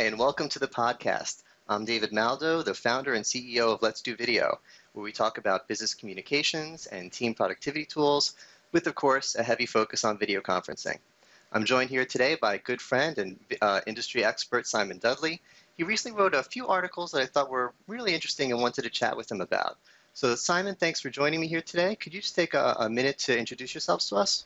and welcome to the podcast. I'm David Maldo, the founder and CEO of Let's Do Video, where we talk about business communications and team productivity tools with, of course, a heavy focus on video conferencing. I'm joined here today by a good friend and industry expert, Simon Dudley. He recently wrote a few articles that I thought were really interesting and wanted to chat with him about. So Simon, thanks for joining me here today. Could you just take a minute to introduce yourselves to us?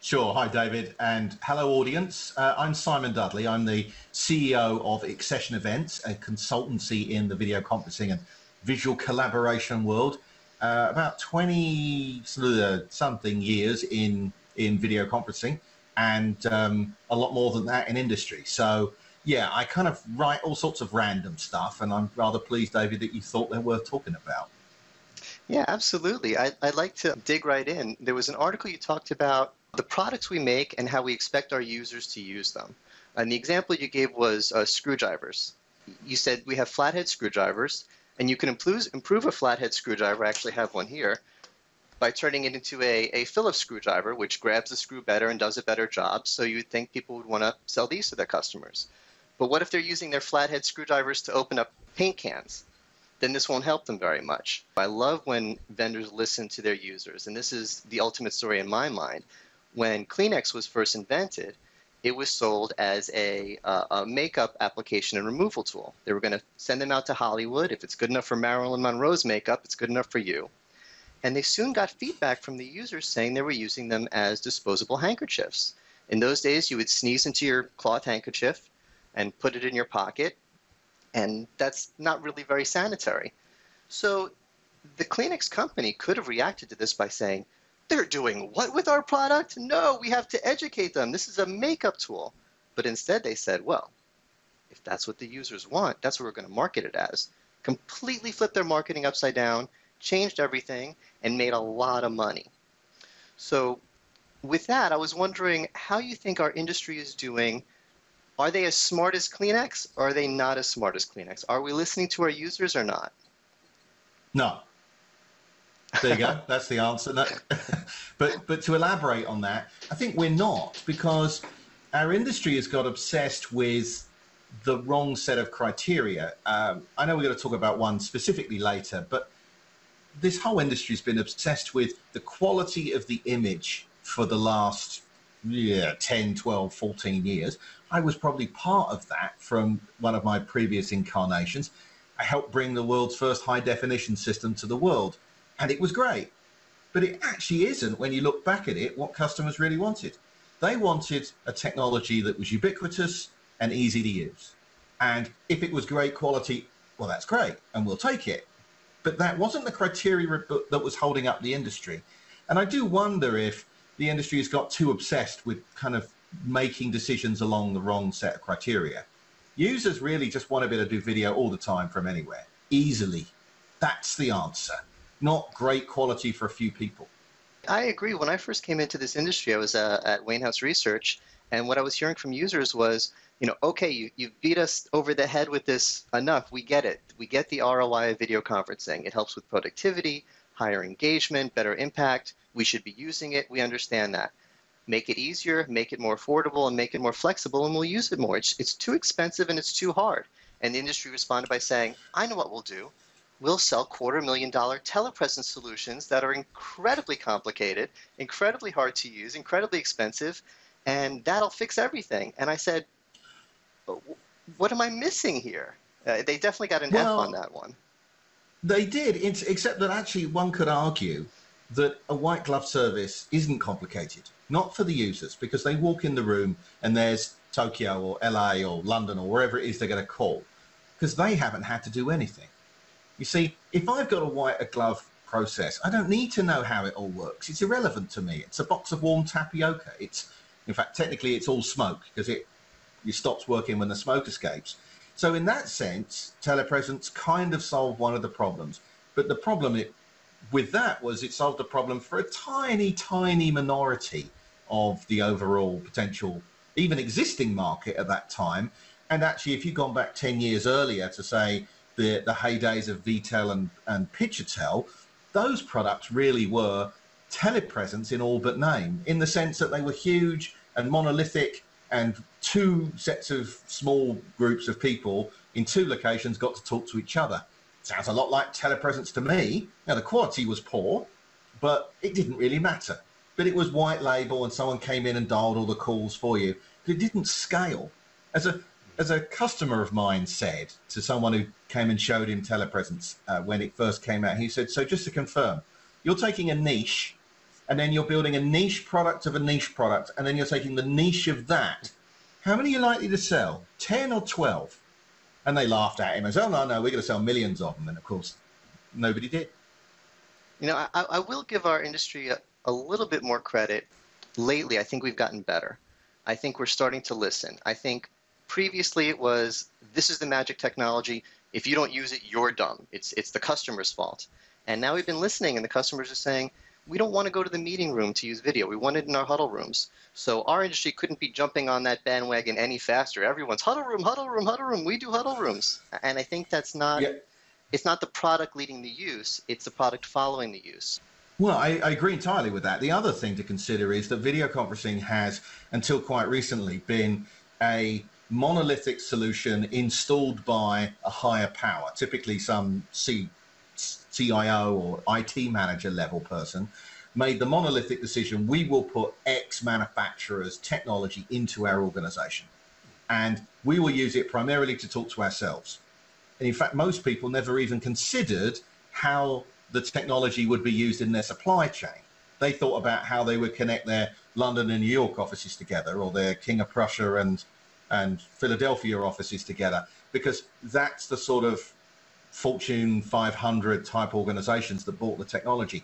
Sure. Hi, David, and hello, audience. I'm Simon Dudley. I'm the CEO of Excession Events, a consultancy in the video conferencing and visual collaboration world. About 20-something years in video conferencing, and a lot more than that in industry. So, yeah, I kind of write all sorts of random stuff, and I'm rather pleased, David, that you thought they're worth talking about. Yeah, absolutely. I'd like to dig right in. There was an article you talked about the products we make and how we expect our users to use them. And the example you gave was screwdrivers. You said we have flathead screwdrivers, and you can improve a flathead screwdriver, I actually have one here, by turning it into a Phillips screwdriver, which grabs the screw better and does a better job. So you'd think people would want to sell these to their customers. But what if they're using their flathead screwdrivers to open up paint cans? Then this won't help them very much. I love when vendors listen to their users, and this is the ultimate story in my mind. When Kleenex was first invented, it was sold as a makeup application and removal tool. They were going to send them out to Hollywood. If it's good enough for Marilyn Monroe's makeup, it's good enough for you. And they soon got feedback from the users saying they were using them as disposable handkerchiefs. In those days, you would sneeze into your cloth handkerchief and put it in your pocket, and that's not really very sanitary. So the Kleenex company could have reacted to this by saying, they're doing what with our product? No, we have to educate them. This is a makeup tool. But instead they said, well, if that's what the users want, that's what we're going to market it as. Completely flipped their marketing upside down, changed everything, and made a lot of money. So with that, I was wondering how you think our industry is doing. Are they as smart as Kleenex, or are they not as smart as Kleenex? Are we listening to our users or not? No. There you go. That's the answer. No. But to elaborate on that, I think we're not, because our industry has got obsessed with the wrong set of criteria. I know we're going to talk about one specifically later, but this whole industry has been obsessed with the quality of the image for the last 10, 12, 14 years. I was probably part of that from one of my previous incarnations. I helped bring the world's first high-definition system to the world. And it was great, but it actually isn't, when you look back at it, what customers really wanted. They wanted a technology that was ubiquitous and easy to use. And if it was great quality, well, that's great, and we'll take it. But that wasn't the criteria that was holding up the industry. And I do wonder if the industry has got too obsessed with kind of making decisions along the wrong set of criteria. Users really just want to be able to do video all the time from anywhere, easily. That's the answer. Not great quality for a few people. I agree. When I first came into this industry, I was at Wainhouse Research, and what I was hearing from users was, okay, you beat us over the head with this enough. We get it. We get the ROI of video conferencing. It helps with productivity, higher engagement, better impact. We should be using it. We understand that. Make it easier, make it more affordable, and make it more flexible, and we'll use it more. It's too expensive and it's too hard. And the industry responded by saying, I know what we'll do. We'll sell $250,000 telepresence solutions that are incredibly complicated, incredibly hard to use, incredibly expensive, and that'll fix everything. And I said, what am I missing here? They definitely got an F on that one. They did, except that actually one could argue that a white glove service isn't complicated, not for the users, because they walk in the room and there's Tokyo or LA or London or wherever it is they're going to call, because they haven't had to do anything. You see, if I've got a white glove process, I don't need to know how it all works. It's irrelevant to me. It's a box of warm tapioca. In fact, technically it's all smoke, because it stops working when the smoke escapes. So in that sense, telepresence kind of solved one of the problems. But the problem with that was it solved the problem for a tiny, tiny minority of the overall potential, even existing market at that time. And actually, if you'd gone back 10 years earlier to say the heydays of VTEL and PictureTel, those products really were telepresence in all but name, in the sense that they were huge and monolithic and two sets of small groups of people in two locations got to talk to each other. Sounds a lot like telepresence to me. Now, the quality was poor, but it didn't really matter. But it was white label, and someone came in and dialed all the calls for you. But it didn't scale. As a customer of mine said to someone who came and showed him telepresence when it first came out, he said, so just to confirm, you're taking a niche and then you're building a niche product of a niche product, and then you're taking the niche of that. How many are you likely to sell? 10 or 12? And they laughed at him and said, oh, no, we're going to sell millions of them. And of course, nobody did. You know, I will give our industry a little bit more credit. Lately, I think we've gotten better. I think we're starting to listen. I think previously it was, this is the magic technology. If you don't use it, you're dumb. It's the customer's fault. And now we've been listening, and the customers are saying, we don't want to go to the meeting room to use video. We want it in our huddle rooms. So our industry couldn't be jumping on that bandwagon any faster. Everyone's huddle room, huddle room, huddle room. We do huddle rooms. And I think that's not, it's not the product leading the use. It's the product following the use. Well, I agree entirely with that. The other thing to consider is that video conferencing has, until quite recently, been a monolithic solution installed by a higher power, typically some CIO or IT manager level person, made the monolithic decision, we will put X manufacturer's technology into our organization, and we will use it primarily to talk to ourselves. And in fact, most people never even considered how the technology would be used in their supply chain. They thought about how they would connect their London and New York offices together, or their King of Prussia and Philadelphia offices together, because that's the sort of Fortune 500 type organizations that bought the technology.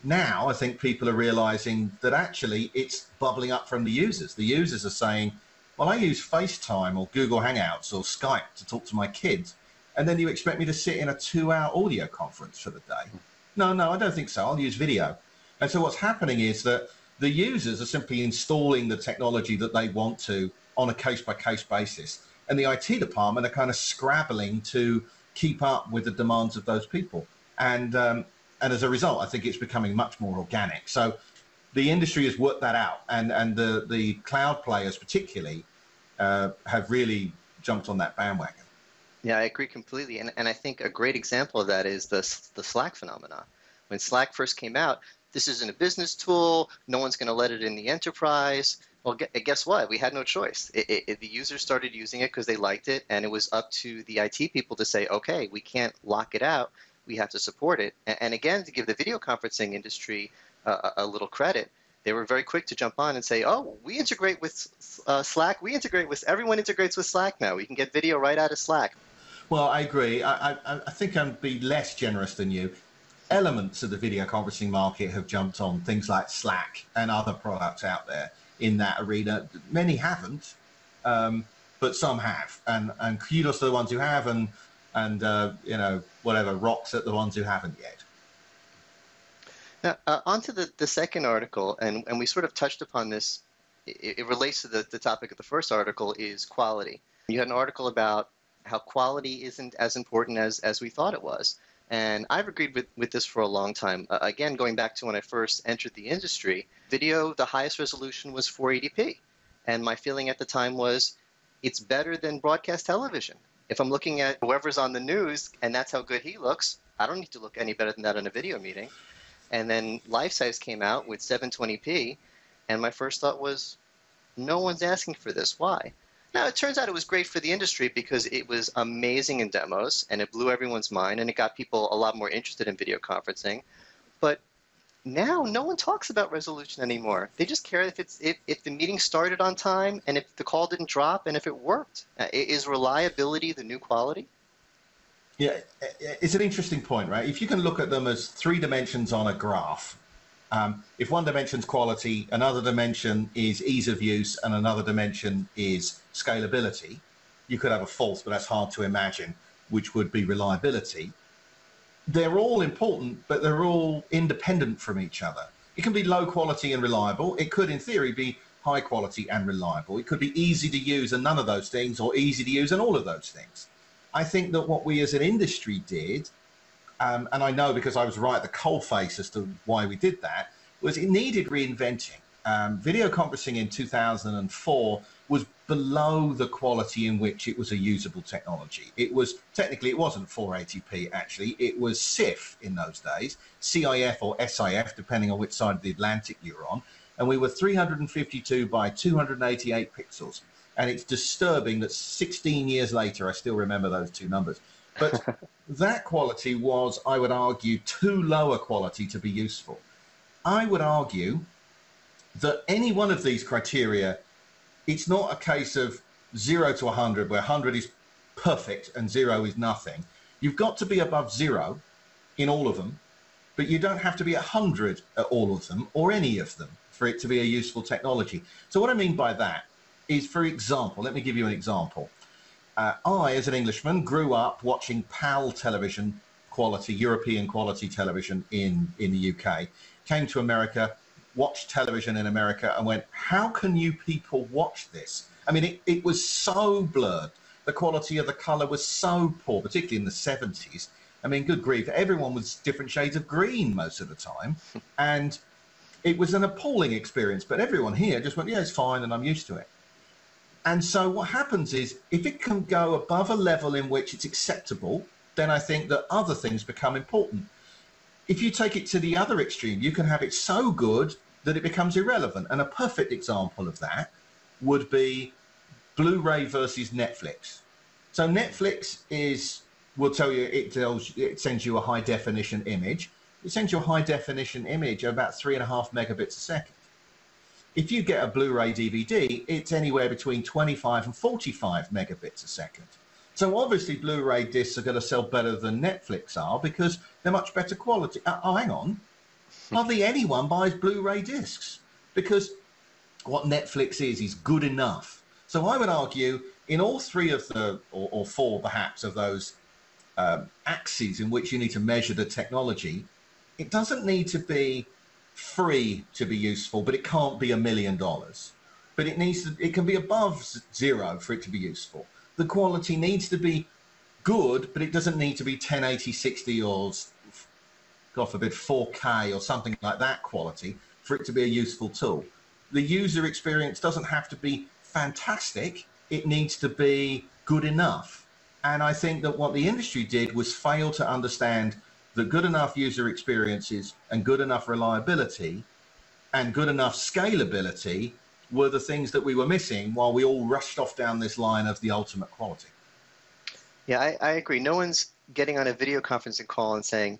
Now, I think people are realizing that actually it's bubbling up from the users. The users are saying, well, I use FaceTime or Google Hangouts or Skype to talk to my kids, and then you expect me to sit in a 2-hour audio conference for the day? No, I don't think so. I'll use video. And so what's happening is that the users are simply installing the technology that they want to on a case-by-case basis. And the IT department are kind of scrabbling to keep up with the demands of those people. And as a result, I think it's becoming much more organic. So the industry has worked that out. And the cloud players particularly have really jumped on that bandwagon. Yeah, I agree completely. And I think a great example of that is the Slack phenomenon. When Slack first came out, this isn't a business tool. No one's going to let it in the enterprise. Well, guess what? We had no choice. The users started using it because they liked it, and it was up to the IT people to say, okay, we can't lock it out. We have to support it. And again, to give the video conferencing industry a little credit, they were very quick to jump on and say, oh, we integrate with Slack. Everyone integrates with Slack now. We can get video right out of Slack. Well, I agree. I think I'd be less generous than you. Elements of the video conferencing market have jumped on things like Slack and other products out there in that arena. Many haven't, but some have. And kudos to the ones who have, and whatever, rocks at the ones who haven't yet. Now, on to the second article, and we sort of touched upon this. It relates to the topic of the first article, is quality. You had an article about how quality isn't as important as we thought it was. And I've agreed with this for a long time. Again, going back to when I first entered the industry, video, the highest resolution was 480p. And my feeling at the time was, it's better than broadcast television. If I'm looking at whoever's on the news and that's how good he looks, I don't need to look any better than that in a video meeting. And then Life Size came out with 720p, and my first thought was, no one's asking for this. Why? Now, it turns out it was great for the industry because it was amazing in demos, and it blew everyone's mind, and it got people a lot more interested in video conferencing. But now no one talks about resolution anymore. They just care if the meeting started on time, and if the call didn't drop, and if it worked. Is reliability the new quality? Yeah, it's an interesting point, right? If you can look at them as 3 dimensions on a graph, if one dimension's quality, another dimension is ease of use, and another dimension is scalability, you could have a fourth, but that's hard to imagine, which would be reliability. They're all important, but they're all independent from each other. It can be low quality and reliable. It could, in theory, be high quality and reliable. It could be easy to use and none of those things, or easy to use and all of those things. I think that what we as an industry did, and I know because I was right at the coalface as to why we did that, was it needed reinventing. Video conferencing in 2004 was below the quality in which it was a usable technology. It was, technically, it wasn't 480p, actually. It was CIF in those days, CIF or SIF, depending on which side of the Atlantic you were on. And we were 352 by 288 pixels. And it's disturbing that 16 years later, I still remember those two numbers. But that quality was, I would argue, too low a quality to be useful. I would argue that any one of these criteria, it's not a case of 0 to 100, where 100 is perfect and 0 is nothing. You've got to be above 0 in all of them, but you don't have to be 100 at all of them or any of them for it to be a useful technology. So what I mean by that is, for example, let me give you an example. I, as an Englishman, grew up watching PAL television quality, European quality television in the UK, came to America, watched television in America and went, how can you people watch this? I mean, it was so blurred. The quality of the color was so poor, particularly in the 70s. I mean, good grief, everyone was different shades of green most of the time. And it was an appalling experience, but everyone here just went, yeah, it's fine, and I'm used to it. And so what happens is, if it can go above a level in which it's acceptable, then I think that other things become important. If you take it to the other extreme, you can have it so good that it becomes irrelevant. And a perfect example of that would be Blu-ray versus Netflix. So Netflix will tell you, it sends you a high definition image. It sends you a high definition image at about 3.5 megabits a second. If you get a Blu-ray DVD, it's anywhere between 25 and 45 megabits a second. So obviously Blu-ray discs are going to sell better than Netflix are because they're much better quality. Oh, hang on. Hardly anyone buys Blu-ray discs because what Netflix is good enough. So I would argue in all three of the, or four perhaps, of those axes in which you need to measure the technology, it doesn't need to be free to be useful, but it can't be $1 million. But it can be above 0 for it to be useful. The quality needs to be good, but it doesn't need to be 1080, 60, or God forbid 4K or something like that quality for it to be a useful tool. The user experience doesn't have to be fantastic. It needs to be good enough. And I think that what the industry did was fail to understand that good enough user experiences and good enough reliability and good enough scalability were the things that we were missing while we all rushed off down this line of the ultimate quality. Yeah, I agree. No one's getting on a video conferencing call and saying,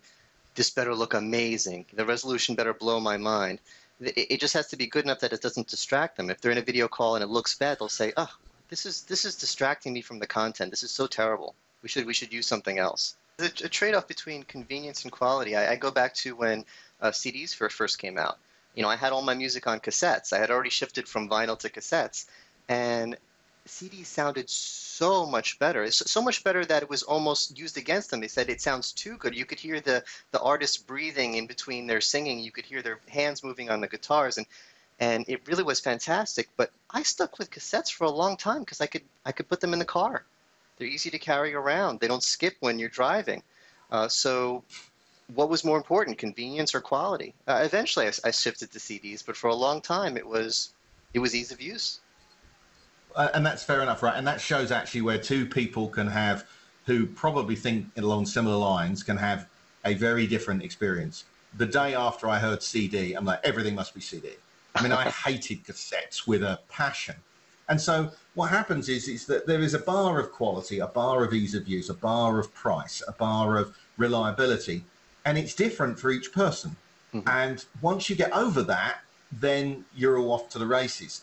this better look amazing. The resolution better blow my mind. It just has to be good enough that it doesn't distract them. If they're in a video call and it looks bad, they'll say, oh, this is distracting me from the content. This is so terrible. We should use something else. There's a trade-off between convenience and quality. I go back to when CDs first came out. You know, I had all my music on cassettes. I had already shifted from vinyl to cassettes. And CDs sounded so much better. It's so much better that it was almost used against them. They said it sounds too good. You could hear the artist breathing in between their singing. You could hear their hands moving on the guitars. And it really was fantastic. But I stuck with cassettes for a long time because I could put them in the car. They're easy to carry around. They don't skip when you're driving. So what was more important, convenience or quality? Eventually I shifted to CDs, but for a long time it was ease of use. And that's fair enough, right? And that shows actually where two people can have, who probably think along similar lines, can have a very different experience. The day after I heard CD, I'm like, everything must be CD. I mean, I hated cassettes with a passion. And so what happens is that there is a bar of quality, a bar of ease of use, a bar of price, a bar of reliability, and it's different for each person. Mm-hmm. And once you get over that, then you're all off to the races.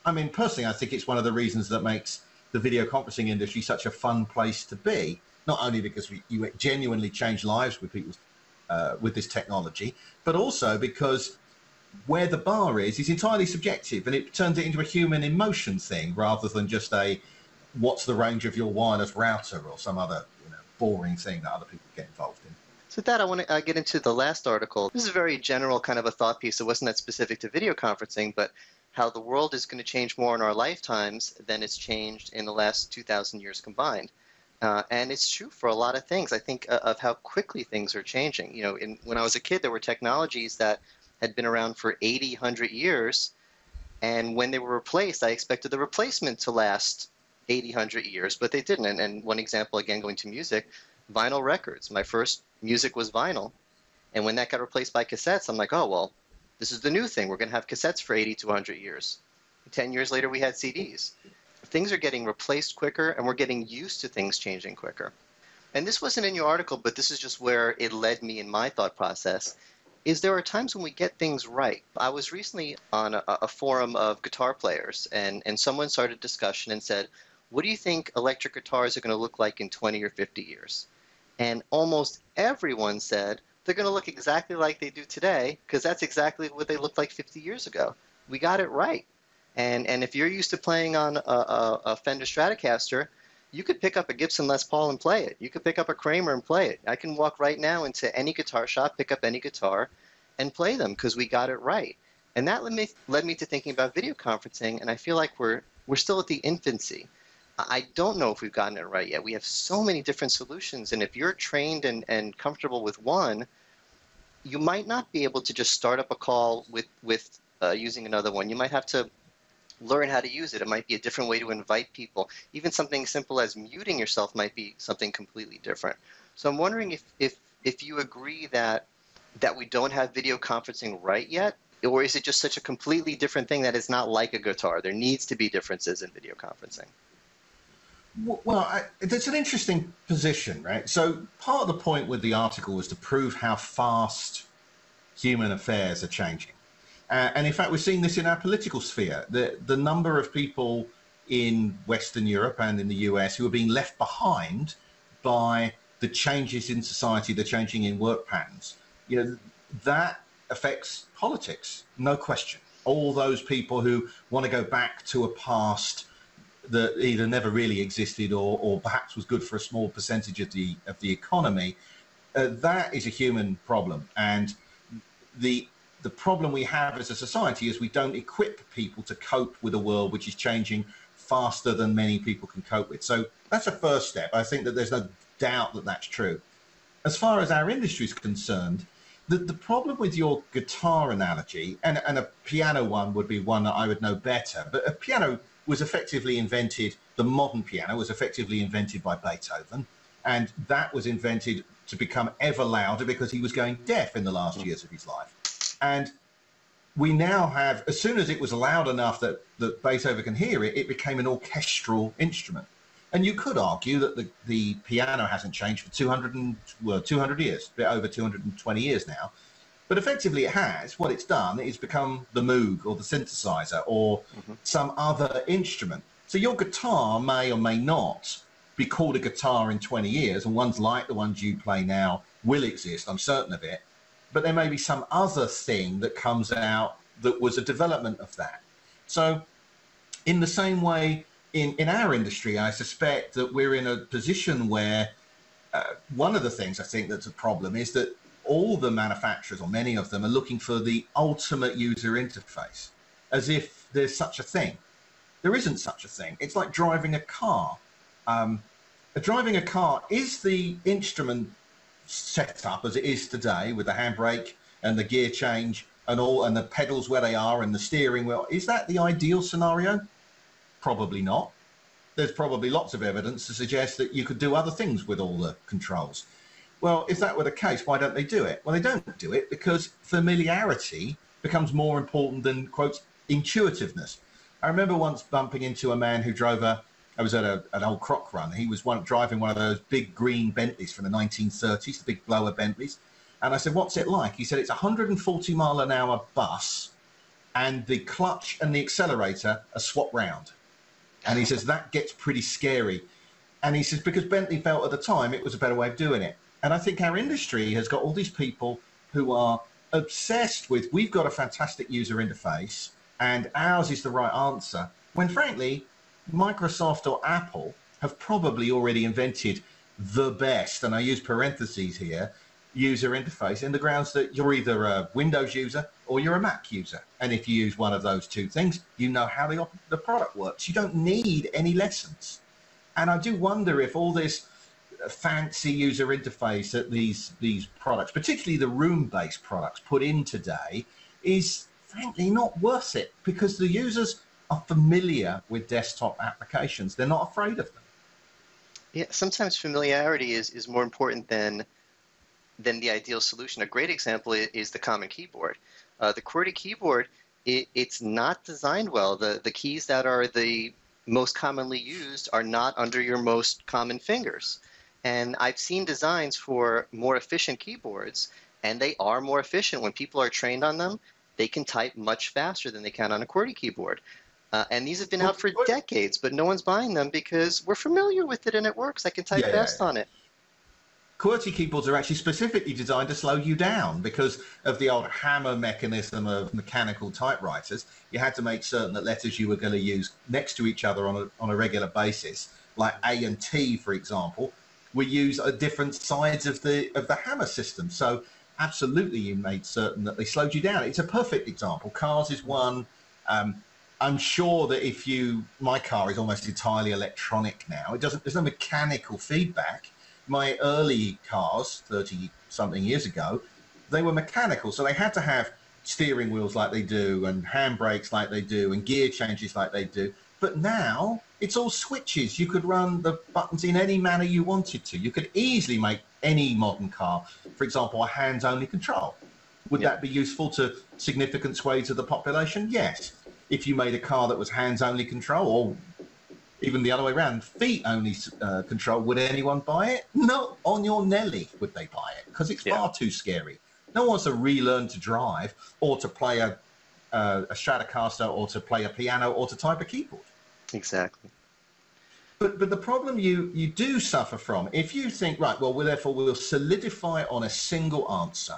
I mean, personally, I think it's one of the reasons that makes the video conferencing industry such a fun place to be, not only because you genuinely change lives with people with this technology, but also because where the bar is entirely subjective, and it turns it into a human emotion thing rather than just a what's the range of your wireless router or some other boring thing that other people get involved in. So Dad, I want to get into the last article. This is a very general kind of a thought piece. It wasn't that specific to video conferencing, but how the world is going to change more in our lifetimes than it's changed in the last 2,000 years combined. And it's true for a lot of things. I think of how quickly things are changing. You know, when I was a kid, there were technologies that had been around for 80, 100 years, And when they were replaced, I expected the replacement to last 80, 100 years, but they didn't. And one example, again, going to music, vinyl records. My first music was vinyl. And when that got replaced by cassettes, I'm like, oh, well, this is the new thing. We're going to have cassettes for 80 to 100 years. 10 years later, we had CDs. Things are getting replaced quicker, and we're getting used to things changing quicker. And this wasn't in your article, but this is just where it led me in my thought process, is there are times when we get things right. I was recently on a forum of guitar players, and someone started a discussion and said, what do you think electric guitars are going to look like in 20 or 50 years? And almost everyone said they're going to look exactly like they do today, because that's exactly what they looked like 50 years ago. We got it right. And if you're used to playing on a Fender Stratocaster, you could pick up a Gibson Les Paul and play it. You could pick up a Kramer and play it. I can walk right now into any guitar shop, pick up any guitar, and play them because we got it right. And that led me to thinking about video conferencing, and I feel like we're still at the infancy. I don't know if we've gotten it right yet. We have so many different solutions, and if you're trained and comfortable with one, you might not be able to just start up a call with using another one. You might have to learn how to use it. It might be a different way to invite people. Even something simple as muting yourself might be something completely different. So I'm wondering if you agree that we don't have video conferencing right yet, or is it just such a completely different thing that it's not like a guitar? There needs to be differences in video conferencing. Well, it's an interesting position, right? So part of the point with the article was to prove how fast human affairs are changing. And in fact, we're seeing this in our political sphere. The number of people in Western Europe and in the US who are being left behind by the changes in society, the changing in work patterns, that affects politics, no question. All those people who want to go back to a past that either never really existed or perhaps was good for a small percentage of the economy, that is a human problem. And the problem we have as a society is we don't equip people to cope with a world which is changing faster than many people can cope with. So that's a first step. I think that there's no doubt that that's true. As far as our industry is concerned, the problem with your guitar analogy, and a piano one would be one that I would know better, but a piano was effectively invented, the modern piano was effectively invented by Beethoven, and that was invented to become ever louder because he was going deaf in the last years of his life. And we now have, as soon as it was loud enough that Beethoven can hear it, it became an orchestral instrument. And you could argue that the piano hasn't changed for 200 years, a bit over 220 years now. But effectively it has. What it's done is become the Moog or the synthesizer or some other instrument. So your guitar may or may not be called a guitar in 20 years, and ones like the ones you play now will exist, I'm certain of it. But there may be some other thing that comes out that was a development of that. So in the same way, in our industry, I suspect that we're in a position where one of the things I think that's a problem is that all the manufacturers, or many of them, are looking for the ultimate user interface, as if there's such a thing. There isn't such a thing. It's like driving a car. Driving a car is the instrument set up as it is today, with the handbrake and the gear change and all, and the pedals where they are and the steering wheel. Is that the ideal scenario? Probably not. There's probably lots of evidence to suggest that you could do other things with all the controls. Well, if that were the case, why don't they do it? Well, they don't do it because familiarity becomes more important than, quote, intuitiveness. I remember once bumping into a man who drove I was at an old croc run. He was driving one of those big green Bentleys from the 1930s, the big blower Bentleys. And I said, what's it like? He said, it's a 140 mile an hour bus and the clutch and the accelerator are swapped round. And he says, that gets pretty scary. And he says, because Bentley felt at the time it was a better way of doing it. And I think our industry has got all these people who are obsessed with, we've got a fantastic user interface and ours is the right answer, when frankly, Microsoft or Apple have probably already invented the best, and I use parentheses here, user interface in the grounds that you're either a Windows user or you're a Mac user. And if you use one of those two things, you know how the product works. You don't need any lessons. And I do wonder if all this fancy user interface that these products, particularly the room-based products, put in today is frankly not worth it because the users are familiar with desktop applications. They're not afraid of them. Yeah, sometimes familiarity is more important than the ideal solution. A great example is the common keyboard. The QWERTY keyboard, it's not designed well. The keys that are the most commonly used are not under your most common fingers. And I've seen designs for more efficient keyboards, and they are more efficient. When people are trained on them, they can type much faster than they can on a QWERTY keyboard. And these have been out for decades, but no one's buying them because we're familiar with it and it works. I can type fast on it. QWERTY keyboards are actually specifically designed to slow you down because of the old hammer mechanism of mechanical typewriters. You had to make certain that letters you were going to use next to each other on a regular basis, like A and T, for example, were used at different sides of the hammer system. So absolutely, you made certain that they slowed you down. It's a perfect example. Cars is one. I'm sure that my car is almost entirely electronic now. There's no mechanical feedback. My early cars, 30-something years ago, they were mechanical. So they had to have steering wheels like they do and handbrakes like they do and gear changes like they do. But now it's all switches. You could run the buttons in any manner you wanted to. You could easily make any modern car, for example, a hands-only control. Would that be useful to significant swathes of the population? Yes. If you made a car that was hands-only control, or even the other way around, feet-only control, would anyone buy it? No, on your Nelly would they buy it, because it's far too scary. No one wants to relearn to drive, or to play a Stratocaster, or to play a piano, or to type a keyboard. Exactly. But the problem you do suffer from, if you think, right, well, therefore we'll solidify on a single answer,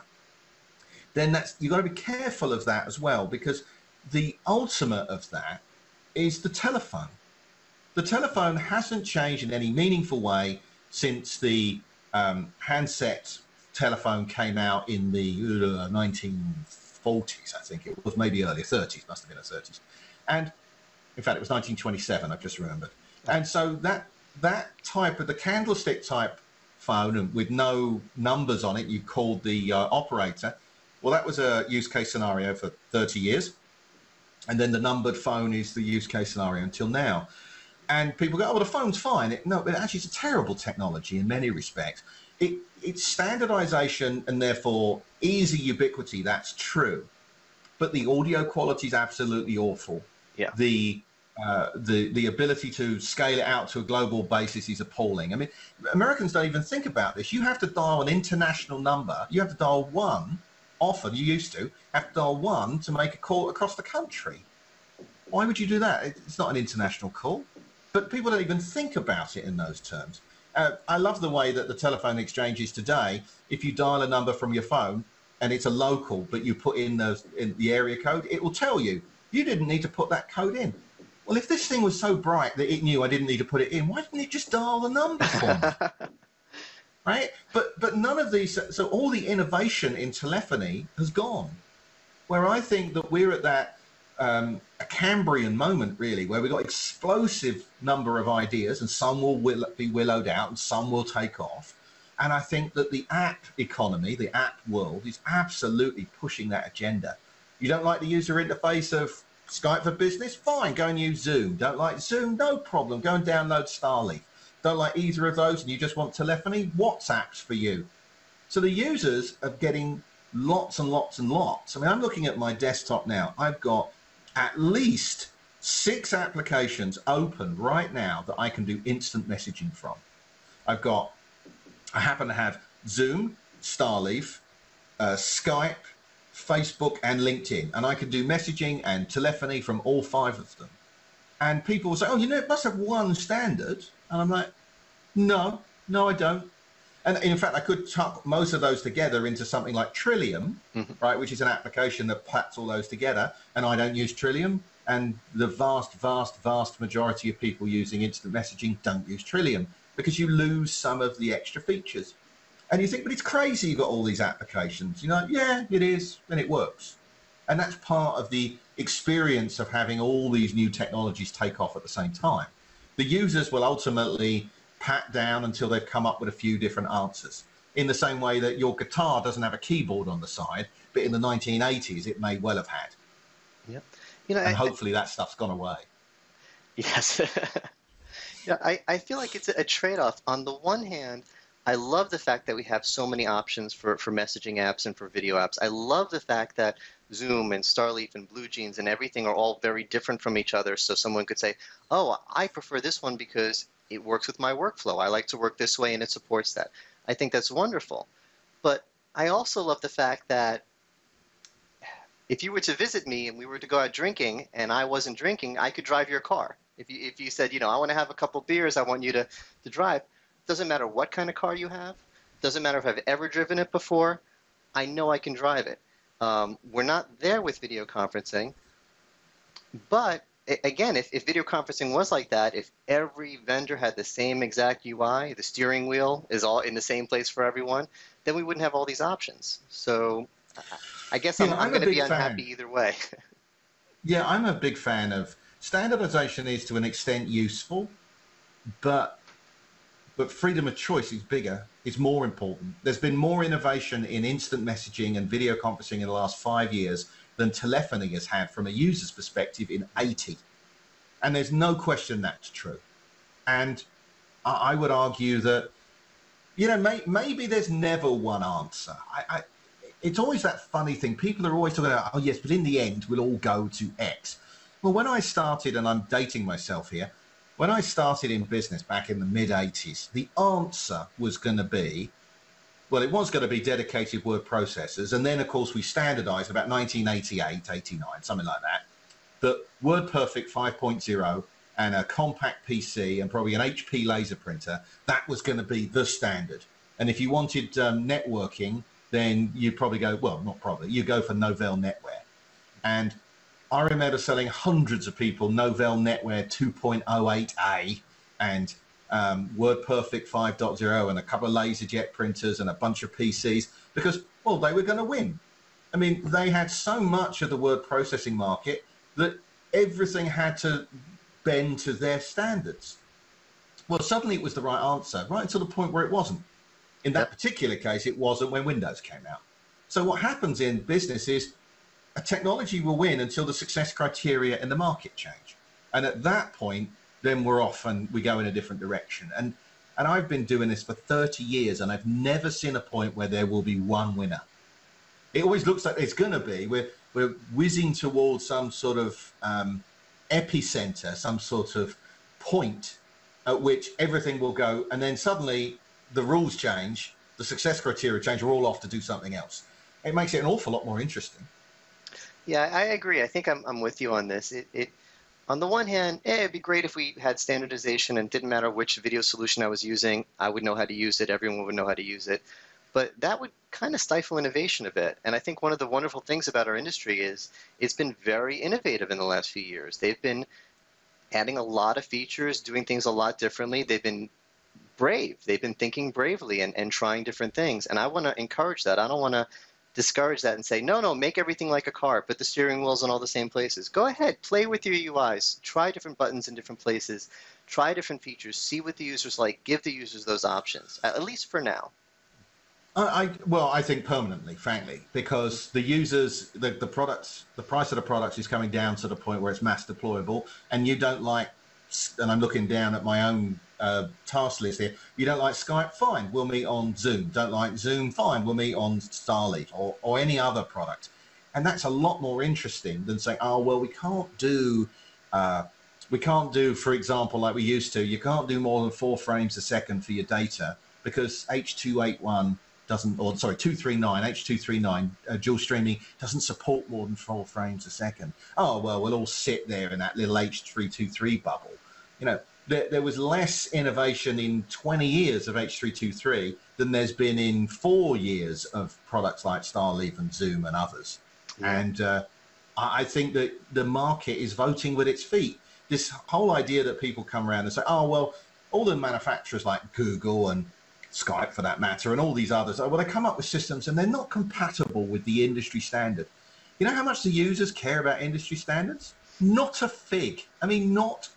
then you've got to be careful of that as well, because the ultimate of that is the telephone. The telephone hasn't changed in any meaningful way since the handset telephone came out in the 1940s, I think it was, maybe earlier, 30s, must have been the 30s. And in fact, it was 1927, I've just remembered. And so that type of the candlestick type phone and with no numbers on it, you called the operator. Well, that was a use case scenario for 30 years. And then the numbered phone is the use case scenario until now. And people go, oh, well, the phone's fine. No, but actually it's a terrible technology in many respects. It's standardization and therefore easy ubiquity, that's true. But the audio quality is absolutely awful. Yeah. The ability to scale it out to a global basis is appalling. I mean, Americans don't even think about this. You have to dial an international number. You have to dial one. Often, you used to have to dial one to make a call across the country. Why would you do that? It's not an international call. But people don't even think about it in those terms. I love the way that the telephone exchanges today, if you dial a number from your phone and it's a local, but you put in the area code, it will tell you, you didn't need to put that code in. Well, if this thing was so bright that it knew I didn't need to put it in, why didn't it just dial the number for me? Right? But none of these, so all the innovation in telephony has gone. Where I think that we're at that a Cambrian moment, really, where we've got explosive number of ideas, and some will be willowed out and some will take off. And I think that the app economy, the app world, is absolutely pushing that agenda. You don't like the user interface of Skype for Business? Fine, go and use Zoom. Don't like Zoom? No problem. Go and download Starleaf. Don't like either of those and you just want telephony? WhatsApp's for you. So the users are getting lots and lots and lots. I mean, I'm looking at my desktop now. I've got at least 6 applications open right now that I can do instant messaging from. I happen to have Zoom, Starleaf, Skype, Facebook, and LinkedIn. And I can do messaging and telephony from all 5 of them. And people will say, oh, it must have one standard. And I'm like, no, I don't. And in fact, I could tuck most of those together into something like Trillium, right, which is an application that packs all those together. And I don't use Trillium. And the vast, vast, vast majority of people using instant messaging don't use Trillium because you lose some of the extra features. And you think, but it's crazy you've got all these applications. Yeah, it is, and it works. And that's part of the experience of having all these new technologies take off at the same time. The users will ultimately pat down until they've come up with a few different answers. In the same way that your guitar doesn't have a keyboard on the side, but in the 1980s, it may well have had. Yep. And hopefully that stuff's gone away. Yes. Yeah, I feel like it's a trade-off. On the one hand, I love the fact that we have so many options for messaging apps and for video apps. I love the fact that Zoom and Starleaf and BlueJeans and everything are all very different from each other. So someone could say, oh, I prefer this one because it works with my workflow. I like to work this way and it supports that. I think that's wonderful. But I also love the fact that if you were to visit me and we were to go out drinking and I wasn't drinking, I could drive your car. If you said, I want to have a couple beers, I want you to drive. Doesn't matter what kind of car you have. Doesn't matter if I've ever driven it before. I know I can drive it. We're not there with video conferencing. But again, if video conferencing was like that, if every vendor had the same exact UI, the steering wheel is all in the same place for everyone, then we wouldn't have all these options. So I guess I'm going to be unhappy either way. Yeah, I'm a big fan of standardization is to an extent useful, but freedom of choice is bigger. It's more important. There's been more innovation in instant messaging and video conferencing in the last 5 years than telephony has had from a user's perspective in 80. And there's no question that's true. And I would argue that, maybe there's never one answer. It's always that funny thing. People are always talking about, oh yes, but in the end, we'll all go to X. Well, when I started, and I'm dating myself here, when I started in business back in the mid-80s, the answer was going to be, it was going to be dedicated word processors. And then, of course, we standardized about 1988, 89, something like that WordPerfect 5.0 and a compact PC and probably an HP laser printer, that was going to be the standard. And if you wanted networking, then you'd probably go, you go for Novell NetWare. And I remember selling hundreds of people Novell NetWare 2.08A and WordPerfect 5.0 and a couple of LaserJet printers and a bunch of PCs because, they were going to win. I mean, they had so much of the word processing market that everything had to bend to their standards. Well, suddenly it was the right answer, right until the point where it wasn't. In that particular case, it wasn't when Windows came out. So what happens in business is a technology will win until the success criteria in the market change. And at that point, then we're off and we go in a different direction. And I've been doing this for 30 years and I've never seen a point where there will be one winner. It always looks like it's going to be. We're whizzing towards some sort of epicenter, some sort of point at which everything will go. And then suddenly the rules change, the success criteria change, we're all off to do something else. It makes it an awful lot more interesting. Yeah, I agree. I think I'm with you on this. On the one hand, it'd be great if we had standardization and it didn't matter which video solution I was using, I would know how to use it, everyone would know how to use it. But that would kind of stifle innovation a bit. And I think one of the wonderful things about our industry is it's been very innovative in the last few years. They've been adding a lot of features, doing things a lot differently. They've been brave. They've been thinking bravely and trying different things. And I want to encourage that. I don't want to discourage that and say, no, make everything like a car, put the steering wheels in all the same places. Go ahead, play with your UIs, try different buttons in different places, try different features, see what the users like, give the users those options, at least for now. I think permanently, frankly, because the users, the products, the price of the products is coming down to the point where it's mass deployable, and you don't like, and I'm looking down at my own task list here, you don't like Skype, fine, we'll meet on Zoom. Don't like Zoom, fine, we'll meet on Starleaf or any other product. And that's a lot more interesting than saying, we can't do, for example, like we used to, you can't do more than 4 frames a second for your data because H281 doesn't, or sorry, 239, H239 dual streaming doesn't support more than 4 frames a second. We'll all sit there in that little H323 bubble. There was less innovation in 20 years of H323 than there's been in 4 years of products like Starleaf and Zoom and others. Yeah. And I think that the market is voting with its feet. This whole idea that people come around and say, all the manufacturers like Google and Skype for that matter, and all these others, they come up with systems and they're not compatible with the industry standard. You know how much the users care about industry standards? Not a fig. I mean, not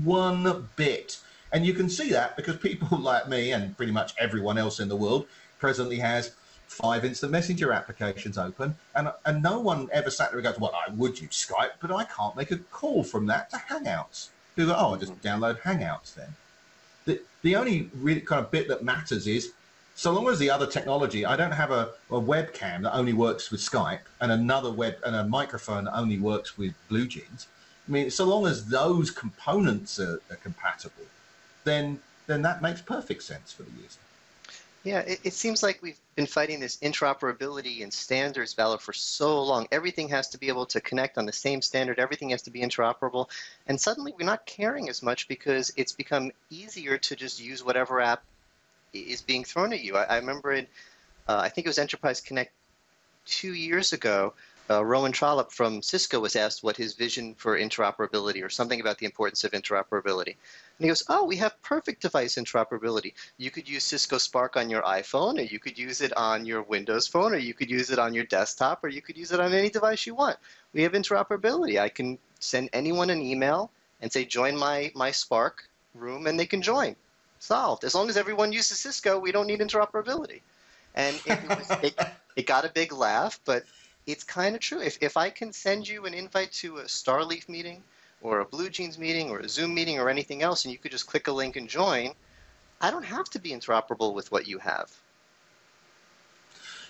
one bit. And you can see that because people like me and pretty much everyone else in the world presently has 5 instant messenger applications open, and no one ever sat there and goes, well, I would use Skype, but I can't make a call from that to Hangouts. People go, oh, I'll just download Hangouts then. The only really kind of bit that matters is, so long as the other technology, I don't have a webcam that only works with Skype and another and a microphone that only works with BlueJeans. I mean, so long as those components are compatible, then that makes perfect sense for the user. Yeah, it seems like we've been fighting this interoperability and standards battle for so long. Everything has to be able to connect on the same standard. Everything has to be interoperable. And suddenly we're not caring as much because it's become easier to just use whatever app is being thrown at you. I remember I think it was Enterprise Connect 2 years ago, Rowan Trollope from Cisco was asked what his vision for interoperability or something about the importance of interoperability. And he goes, oh, we have perfect device interoperability. You could use Cisco Spark on your iPhone, or you could use it on your Windows phone, or you could use it on your desktop, or you could use it on any device you want. We have interoperability. I can send anyone an email and say, join my Spark room, and they can join. Solved. As long as everyone uses Cisco, we don't need interoperability. And it got a big laugh, but it's kind of true. If I can send you an invite to a Starleaf meeting or a BlueJeans meeting or a Zoom meeting or anything else, and you could just click a link and join, I don't have to be interoperable with what you have.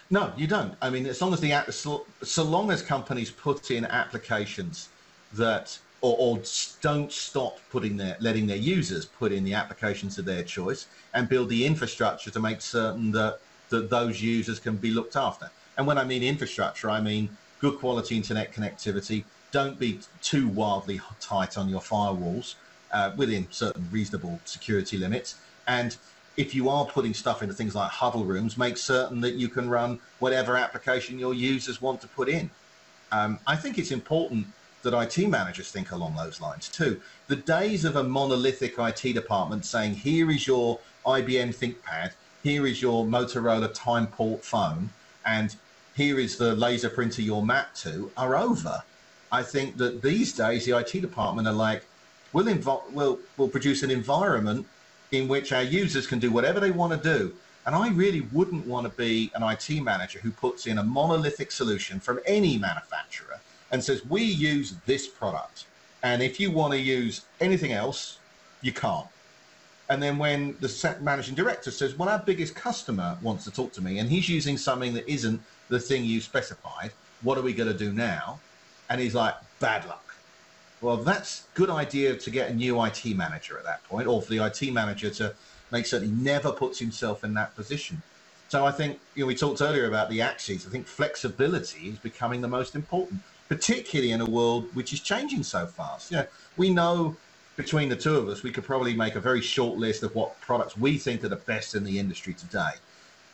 No, you don't. I mean, as long as so long as companies put in applications that or don't stop letting their users put in the applications of their choice and build the infrastructure to make certain that those users can be looked after. And when I mean infrastructure, I mean good quality internet connectivity. Don't be too wildly tight on your firewalls within certain reasonable security limits. And if you are putting stuff into things like huddle rooms, make certain that you can run whatever application your users want to put in. I think it's important that IT managers think along those lines too. The days of a monolithic IT department saying, here is your IBM ThinkPad, here is your Motorola TimePort phone, and here is the laser printer you'll map to, are over. I think that these days the IT department are like, we'll produce an environment in which our users can do whatever they want to do. And I really wouldn't want to be an IT manager who puts in a monolithic solution from any manufacturer and says, we use this product, and if you want to use anything else, you can't. And then when the managing director says, well, our biggest customer wants to talk to me, and he's using something that isn't the thing you specified, what are we going to do now? And he's like, bad luck. Well, that's a good idea to get a new IT manager at that point, or for the IT manager to make certain he never puts himself in that position. So I think, we talked earlier about the axes. I think flexibility is becoming the most important, particularly in a world which is changing so fast. We know between the two of us, we could probably make a very short list of what products we think are the best in the industry today.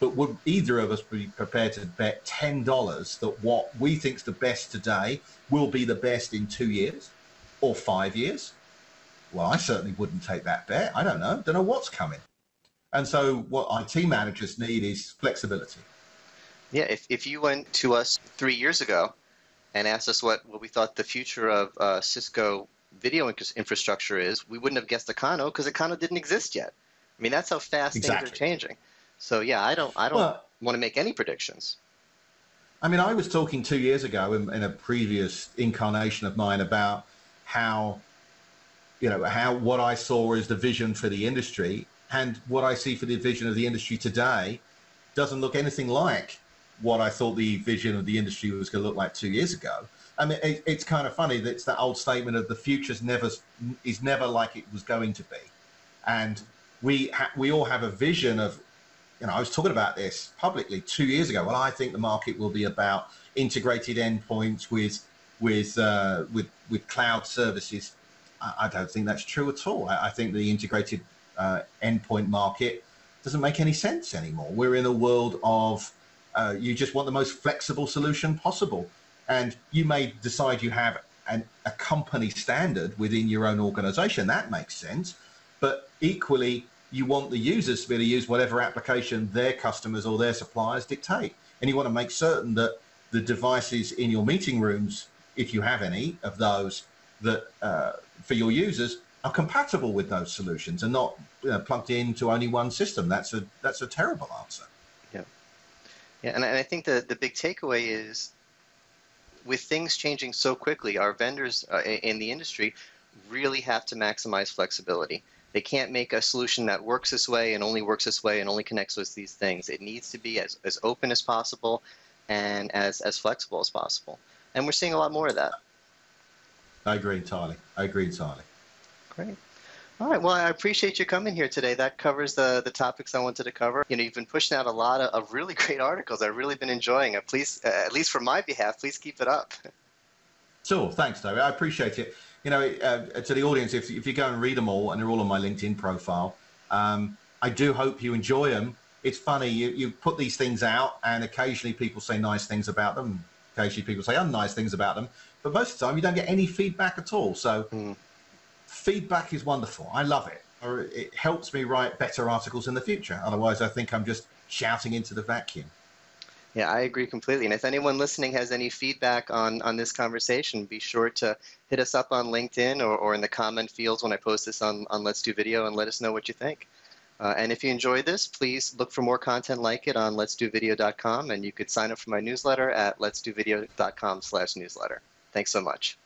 But would either of us be prepared to bet $10 that what we think is the best today will be the best in 2 years or 5 years? Well, I certainly wouldn't take that bet. I don't know what's coming. And so what IT managers need is flexibility. Yeah, if you went to us 3 years ago and asked us what we thought the future of Cisco video infrastructure is, we wouldn't have guessed Econo because Econo didn't exist yet. I mean, that's how fast things are changing. So yeah, I don't want to make any predictions. I mean, I was talking 2 years ago in a previous incarnation of mine about how what I saw as the vision for the industry, and what I see for the vision of the industry today doesn't look anything like what I thought the vision of the industry was going to look like 2 years ago. I mean, it's kind of funny that it's that old statement of the future is never like it was going to be. And we all have a vision of, I was talking about this publicly 2 years ago. Well, I think the market will be about integrated endpoints with cloud services. I don't think that's true at all. I think the integrated endpoint market doesn't make any sense anymore. We're in a world of you just want the most flexible solution possible. And you may decide you have a company standard within your own organization. That makes sense. But equally, you want the users to be able to use whatever application their customers or their suppliers dictate. And you want to make certain that the devices in your meeting rooms, if you have any of those, that for your users are compatible with those solutions and not plugged into only one system. That's a terrible answer. Yeah. Yeah, and I think the big takeaway is with things changing so quickly, our vendors in the industry really have to maximize flexibility. They can't make a solution that works this way and only works this way and only connects with these things. It needs to be as open as possible and as flexible as possible. And we're seeing a lot more of that. I agree entirely. I agree entirely. Great. All right. Well, I appreciate you coming here today. That covers the topics I wanted to cover. You know, you've been pushing out a lot of really great articles. I've really been enjoying it. Please, at least for my behalf, please keep it up. Sure. Thanks, David. I appreciate it. You know, to the audience, if you go and read them all, and they're all on my LinkedIn profile, I do hope you enjoy them. It's funny, you put these things out, and occasionally people say nice things about them. Occasionally people say unnice things about them. But most of the time, you don't get any feedback at all. So feedback is wonderful. I love it. It helps me write better articles in the future. Otherwise, I think I'm just shouting into the vacuum. Yeah, I agree completely. And if anyone listening has any feedback on this conversation, be sure to hit us up on LinkedIn or in the comment fields when I post this on Let's Do Video and let us know what you think. And if you enjoyed this, please look for more content like it on letsdovideo.com, and you could sign up for my newsletter at letsdovideo.com/newsletter. Thanks so much.